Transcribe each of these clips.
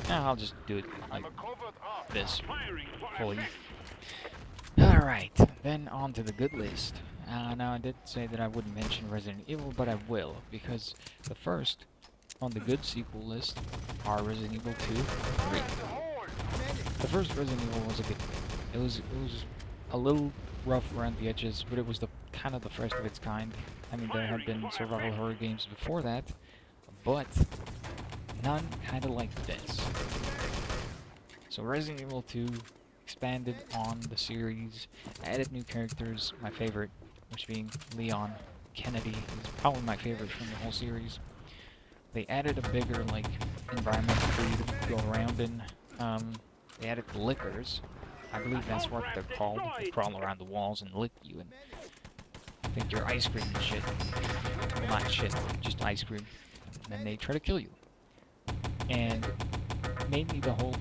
I'll just do it like this, fully. Alright, then on to the good list. Now I did say that I wouldn't mention Resident Evil, but I will, because the first on the good sequel list are Resident Evil 2 and 3. The first Resident Evil was a good game. It was a little rough around the edges, but it was the kind of the first of its kind. I mean, there had been survival horror games before that, but none kind of like this. So Resident Evil 2 expanded on the series, added new characters, my favorite, which being Leon Kennedy, is probably my favorite from the whole series. They added a bigger, like, environment for you to go around in. They added the lickers. I believe that's what they're called. They crawl around the walls and lick you and think you're ice cream and shit. Well, not shit, just ice cream. And then they try to kill you. And mainly the whole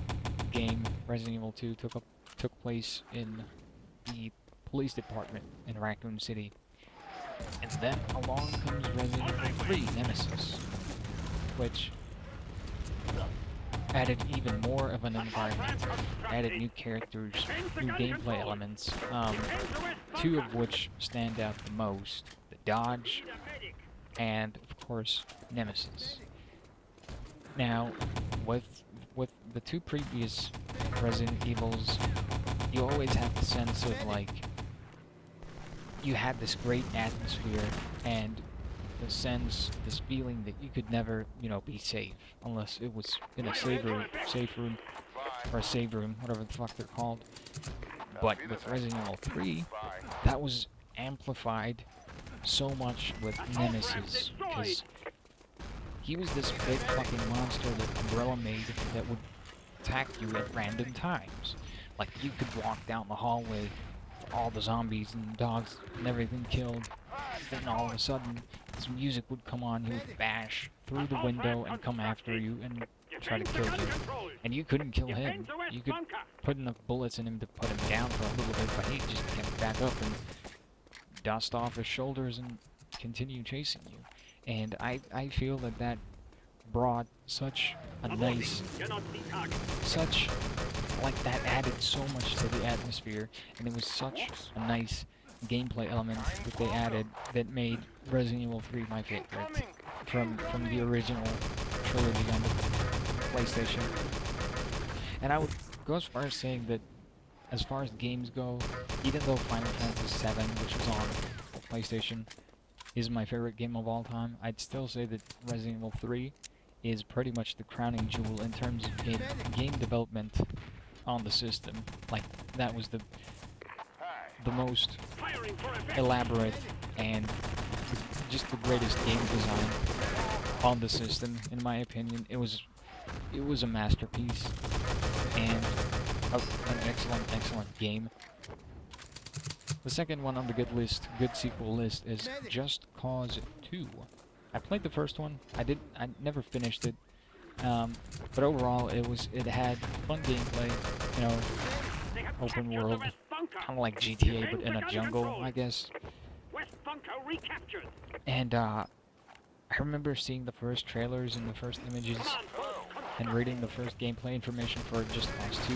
game, Resident Evil 2, took place in the police department in Raccoon City. And then along comes Resident Evil 3 Nemesis, which added even more of an environment, added new characters, new gameplay elements, two of which stand out the most: the Dodge, and of course, Nemesis. Now, with the two previous Resident Evils, you always had the sense of, like, you had this great atmosphere and the sense, this feeling that you could never, you know, be safe unless it was in a safe room, or a save room, whatever the fuck they're called. But with Resident Evil 3, that was amplified so much with Nemesis, because he was this big fucking monster that Umbrella made that would attack you at random times. Like, you could walk down the hallway, all the zombies and dogs and everything killed, then all of a sudden, his music would come on, he would bash through the window and come after you and try to kill you. And you couldn't kill him. You could put enough bullets in him to put him down for a little bit, but he'd just get back up and dust off his shoulders and continue chasing you. And I feel that that brought such a nice, like, that added so much to the atmosphere, and it was such a nice gameplay element that they added that made Resident Evil 3 my favorite from the original trilogy on the PlayStation. And I would go as far as saying that, as far as games go, even though Final Fantasy VII, which was on PlayStation, is my favorite game of all time, I'd still say that Resident Evil 3 is pretty much the crowning jewel in terms of game development on the system. Like, that was the most elaborate and just the greatest game design on the system, in my opinion. It was a masterpiece and an excellent game. The second one on the good sequel list, is Just Cause 2. I played the first one. I never finished it. But overall, it had fun gameplay, you know, open world, kind of like GTA, but in a jungle, I guess. And I remember seeing the first trailers and the first images and reading the first gameplay information for Just Cause 2,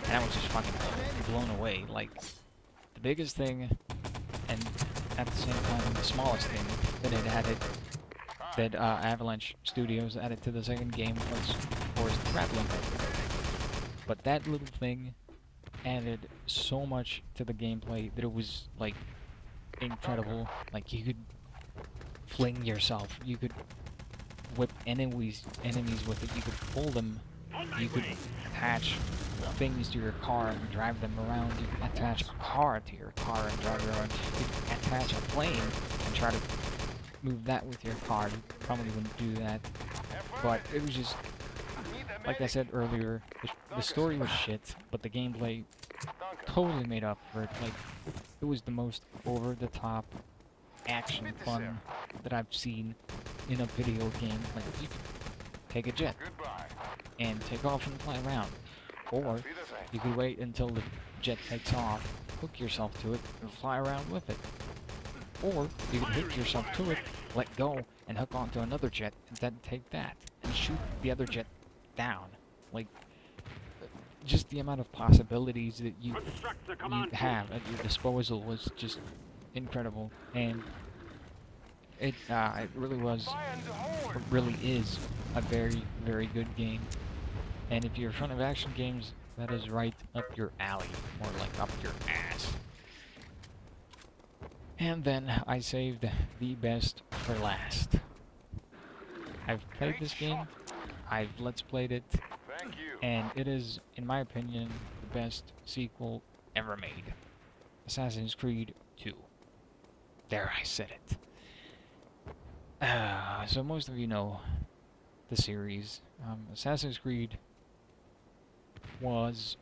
and I was just fucking blown away. Like, the biggest thing, and at the same time the smallest thing that it added, that Avalanche Studios added to the second game, was, of course, the grappling hook. But that little thing added so much to the gameplay that it was, like, incredible. Like, you could fling yourself, you could whip enemies with it, you could pull them, you could attach things to your car and drive them around, you could attach a car to your car and drive it around, you could attach a plane and try to move that with your car. You probably wouldn't do that, but it was just, like I said earlier, the story was shit, but the gameplay totally made up for it. Like, it was the most over-the-top action fun that I've seen in a video game. Like, you could take a jet and take off and fly around, or you could wait until the jet takes off, hook yourself to it, and fly around with it. Or you can hook yourself to it, let go, and hook onto another jet, and then take that, and shoot the other jet down. Like, just the amount of possibilities that you have at your disposal was just incredible, and it really was, or really is, a very, very good game. And if you're a fan of action games, that is right up your alley, more like up your ass. And then I saved the best for last. I've played this game, I've Let's Played it, and it is, in my opinion, the best sequel ever made. Assassin's Creed 2. There, I said it. So most of you know the series. Assassin's Creed was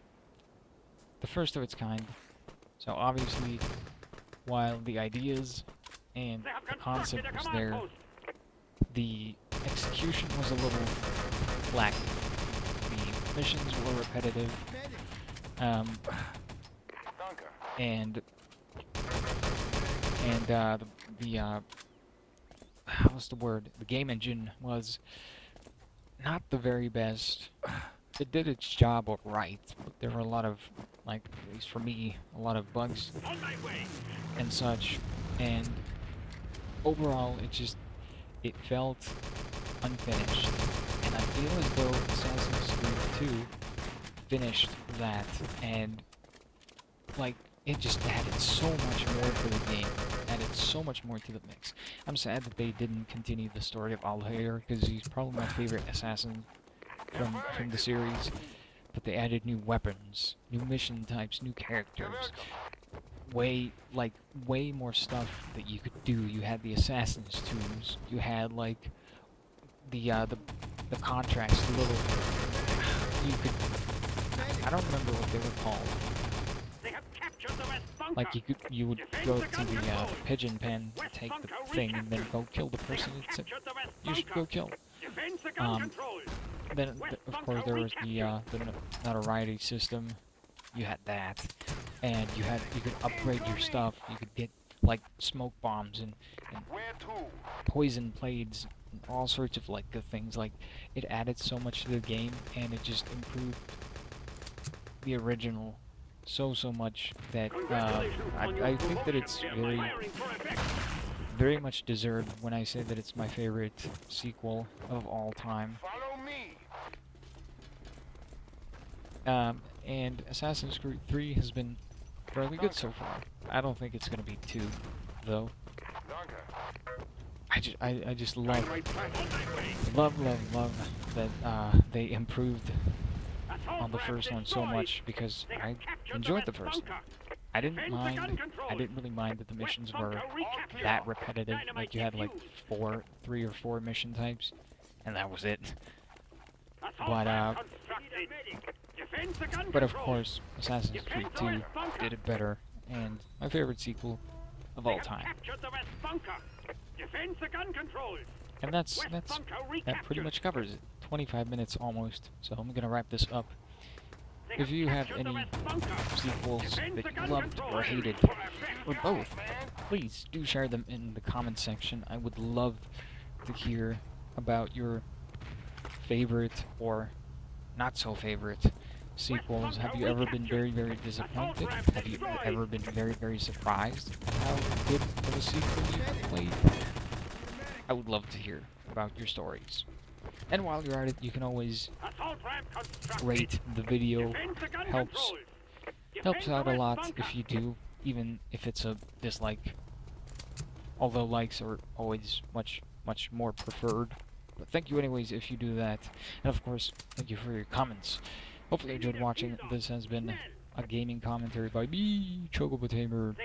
the first of its kind. So obviously, while the ideas and the concept was there, the execution was a little lacking. The missions were repetitive, and what's the word? The game engine was not the very best. It did its job right, but there were a lot of, like, at least for me, a lot of bugs and such, and overall it felt unfinished, and I feel as though Assassin's Creed 2 finished that, and, like, it just added so much more to the game, added so much more to the mix. I'm sad that they didn't continue the story of Altair, because he's probably my favorite assassin from the series, but they added new weapons, new mission types, new characters, way more stuff that you could do. You had the assassin's tombs, you had, like, the contracts, the little, you could, I don't remember what they were called. Like, you would go to the pigeon pen, take the thing, and then go kill the person you should go kill. Then, of course, there was the notoriety system. You had that, and you could upgrade your stuff. You could get, like, smoke bombs and poison blades and all sorts of, like, good things. Like, it added so much to the game, and it just improved the original so much that I think that it's very much deserved when I say that it's my favorite sequel of all time. And Assassin's Creed 3 has been fairly good so far. I don't think it's gonna be 2, though. I just love that they improved on the first one so much, because I enjoyed the first one. I didn't really mind that the missions were that repetitive. Like, you had, like, 3 or 4 mission types, and that was it. But of course, Assassin's Creed 2 did it better, and my favorite sequel of all time. And that pretty much covers it. 25 minutes almost, so I'm gonna wrap this up. If you have any sequels that you loved or hated, or both, please do share them in the comment section. I would love to hear about your favorite or not so favorite sequels. Have you ever been very, very disappointed? Have you ever been very, very surprised how good of a sequel you played? I would love to hear about your stories. And while you're at it, you can always rate the video. Helps out a lot if you do, even if it's a dislike. Although likes are always much more preferred. But thank you anyways if you do that. And of course, thank you for your comments. Hopefully you enjoyed watching. This has been a gaming commentary by me, Chocobotamer,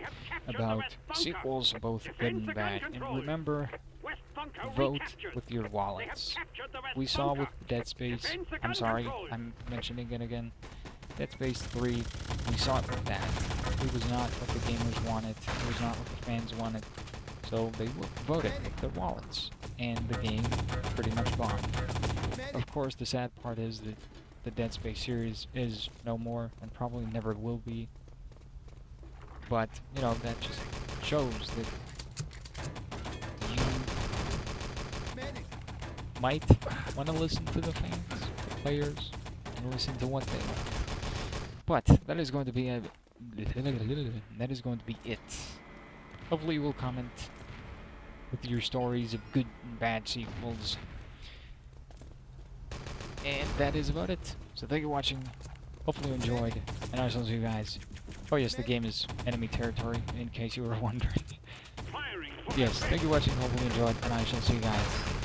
about sequels, both good and bad. And remember, vote with your wallets. We saw with Dead Space, I'm sorry, I'm mentioning it again, Dead Space 3, we saw it with that. It was not what the gamers wanted, it was not what the fans wanted, so they voted with their wallets, and the game pretty much bombed. Of course, the sad part is that the Dead Space series is no more, and probably never will be, but, you know, that just shows that you might want to listen to the fans, the players, and listen to what they like. But that is going to be that is going to be it. Hopefully you will comment with your stories of good and bad sequels. And that is about it. So thank you for watching. Hopefully you enjoyed. And I shall see you guys. Oh yes, the game is enemy territory, in case you were wondering. Yes, thank you for watching. Hopefully you enjoyed. And I shall see you guys